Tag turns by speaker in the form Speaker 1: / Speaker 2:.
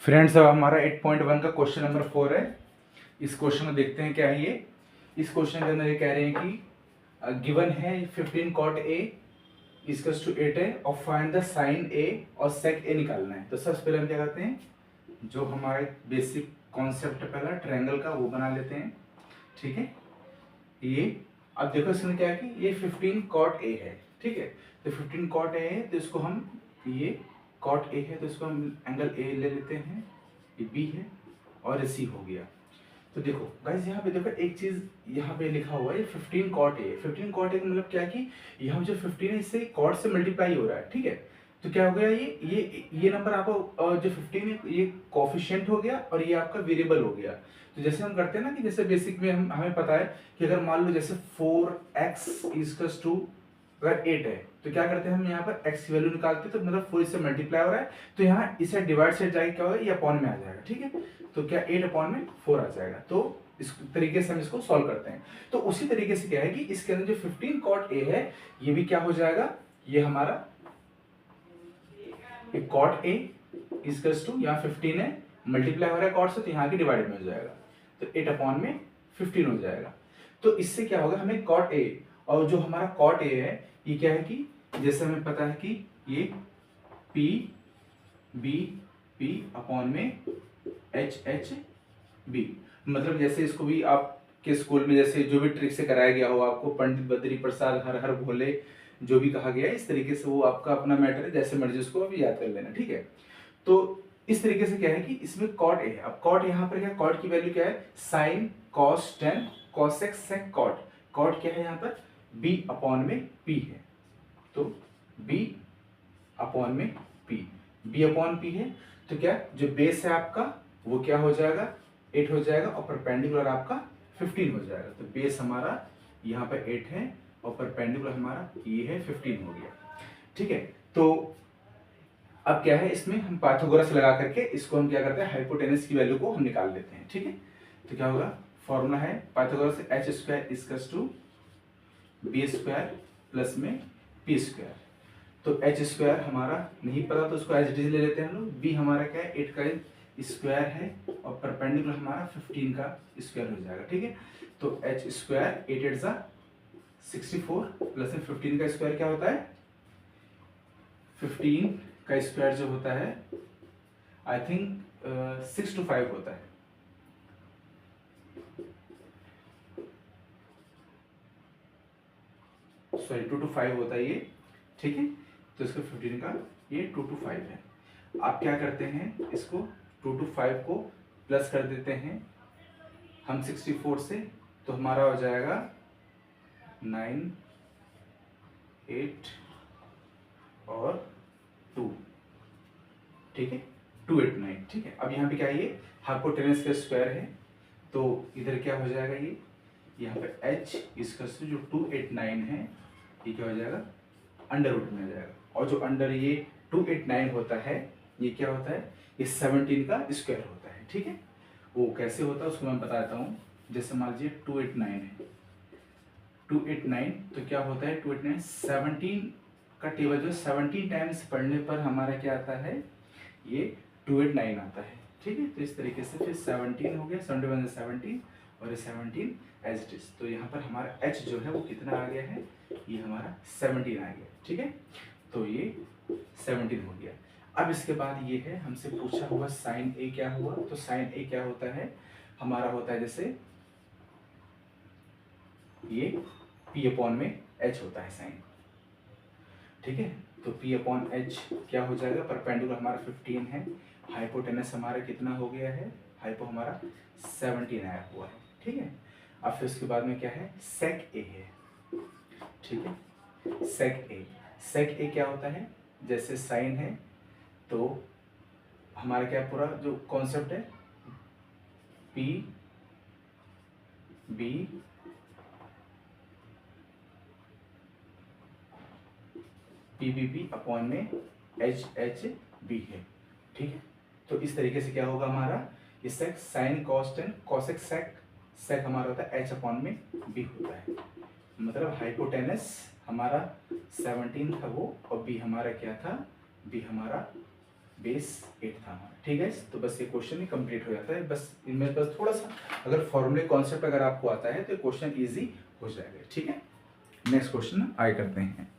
Speaker 1: Friends, अब हमारा 8.1 का क्वेश्चन नंबर 4 है। इस क्वेश्चन को देखते हैं क्या है ये। इस क्वेश्चन के अंदर ये कह रहे हैं कि गिवन है 15 कॉट ए इक्वल्स टू 8 है और फाइंड द साइन ए और सेक ए निकालना है। तो सबसे पहले हम क्या करते हैं, जो हमारा बेसिक कॉन्सेप्ट पहला ट्रायंगल का वो बना लेते हैं। ठीक है, ये अब देखो इसमें क्या है कि ये 15 कॉट ए है। ठीक है, तो 15 कॉट ए है तो इसको हम ये कॉट ए है तो इसको हम एंगल ए ले लेते हैं, ये बी है और ये सी हो गया। तो देखो गाइस यहाँ पे देखो एक चीज यहाँ पे लिखा हुआ है 15 कॉट ए। 15 कॉट ए का मतलब क्या है कि यहाँ जो 15 है इससे कॉट से मल्टीप्लाई हो रहा है। ठीक है, तो क्या हो गया ये नंबर आपको जो 15 है ये कोफिशिएंट हो गया और ये आपका वेरिएबल हो गया। तो जैसे हम करते हैं ना कि जैसे बेसिक में हमें पता है कि अगर मान लो जैसे 4x इक्वल्स टू अगर 8 है तो क्या करते हैं हम यहाँ पर x की वैल्यू निकालते हैं, तो मतलब 4 इससे मल्टीप्लाई हो रहा है तो यहाँ इसे डिवाइड से जाएगा क्या होगा, ये अपॉन में आ जाएगा। ठीक है, तो क्या 8 अपॉन में 4 आ जाएगा। तो इस तरीके से हम इसको सॉल्व करते हैं। तो उसी तरीके से क्या है कि इसके अंदर जो 15 कॉट ए है ये भी क्या हो जाएगा, ये हमारा कॉट ए इक्वल्स टू यहाँ 15 है मल्टीप्लाई हो रहा है कॉट से तो यहाँ की डिवाइड में हो जाएगा, तो 8 अपॉन में 15 हो जाएगा। तो इससे क्या होगा, हमें कॉट ए और जो हमारा कॉट ए है ये क्या है कि जैसे हमें पता है कि ये पी बी पी अपॉन में एच एच बी, मतलब जैसे इसको भी आपके स्कूल में जैसे जो भी ट्रिक से कराया गया हो आपको, पंडित बद्री प्रसाद हर हर भोले जो भी कहा गया है इस तरीके से वो आपका अपना मैटर है, जैसे मर्जी उसको अभी याद कर लेना। ठीक है, तो इस तरीके से क्या है कि इसमें कॉट ए है। अब कॉट यहाँ पर क्या, कॉट की वैल्यू क्या है, sine cos tan cosec sec cot. Cot क्या है यहाँ पर, b अपॉन में p है, तो b अपॉन में p, b अपॉन p है तो क्या जो बेस है आपका वो क्या हो जाएगा 8 हो जाएगा और परपेंडिकुलर आपका 15 हो जाएगा। तो बेस हमारा यहाँ पर 8 है और परपेंडिकुलर हमारा ये है 15 हो गया। ठीक है, तो अब क्या है इसमें हम पाइथागोरस लगा करके इसको हम क्या करते हैं, हाइपोटेनस की वैल्यू को हम निकाल लेते हैं। ठीक है, तो क्या होगा, फॉर्मूला है Pythagoras H square equals to B square plus में पी स्क्वायर। तो एच स्क्वायर हमारा नहीं पता तो उसको एज इट इज ले लेते हैं हम लोग। बी हमारा क्या है 8 का स्क्वायर है और परपेंडिकुलर हमारा 15 का स्क्वायर हो जाएगा। ठीक है, तो एच स्क्वायर 8 8 जा 64 प्लस में 15 का स्क्वायर क्या होता है, 15 का स्क्वायर जो होता है आई थिंक 6 to 5 होता है। सॉरी 2 to 5 होता है ये। ठीक है, तो इसका 15 का ये 2 to 5 है। आप क्या करते हैं, इसको 2 to 5 को प्लस कर देते हैं हम 64 से, तो हमारा हो जाएगा 9 8 और 2। ठीक है, 289। ठीक है, अब यहाँ पे क्या है, ये हाइपोटेनस का स्क्वायर है तो इधर क्या हो जाएगा, ये यहाँ पे h इसका जो 289 है ये क्या हो जाएगा अंडर रूट में आ जाएगा, और जो अंडर ये 289 होता है ये क्या होता है, ये 17 का स्क्वायर होता है। ठीक है, वो कैसे होता है उसको मैं बताता हूँ। जैसे मान लीजिए 289 है, 289 तो क्या होता है 289 17 का टेबल जो 17 टाइम्स पढ़ने पर हमारा क्या आता है, ये 289 आता है। ठीक है, तो इस तरीके से फिर 17 हो गया, 71 से 17 और ये 17 एज इट इज। तो यहाँ पर हमारा h जो है वो कितना आ गया है, ये हमारा 17 आ गया। ठीक है, तो ये 17 हो गया। अब इसके बाद ये है हमसे पूछा हुआ साइन ए क्या हुआ, तो साइन ए क्या होता है, हमारा होता है जैसे ये p अपॉन में h होता है साइन। ठीक है, तो p अपॉन h क्या हो जाएगा, परपेंडिकुलर हमारा 15 है, हाइपोटेनस हमारा कितना हो गया है, हाइपो हमारा 17 आया हुआ है। ठीक है, अब फिर उसके बाद में क्या है, सेक ए है। ठीक है, सेक ए क्या होता है, जैसे साइन है तो हमारा क्या पूरा जो कॉन्सेप्ट है पी बी पी अपॉन में एच एच बी है। ठीक है, तो इस तरीके से क्या होगा हमारा, ये sec sine cos tan cosec sec sec हमारा होता है एच अपॉन में बी होता है, मतलब हाइपोटेनस हमारा 17 था वो और बी हमारा क्या था, बी हमारा बेस 8 था हमारा। ठीक है, तो बस ये क्वेश्चन ही कंप्लीट हो जाता है। बस इनमें बस थोड़ा सा अगर फॉर्मूले कॉन्सेप्ट अगर आपको आता है तो क्वेश्चन ईजी हो जाएगा। ठीक है, नेक्स्ट क्वेश्चन आगे करते हैं।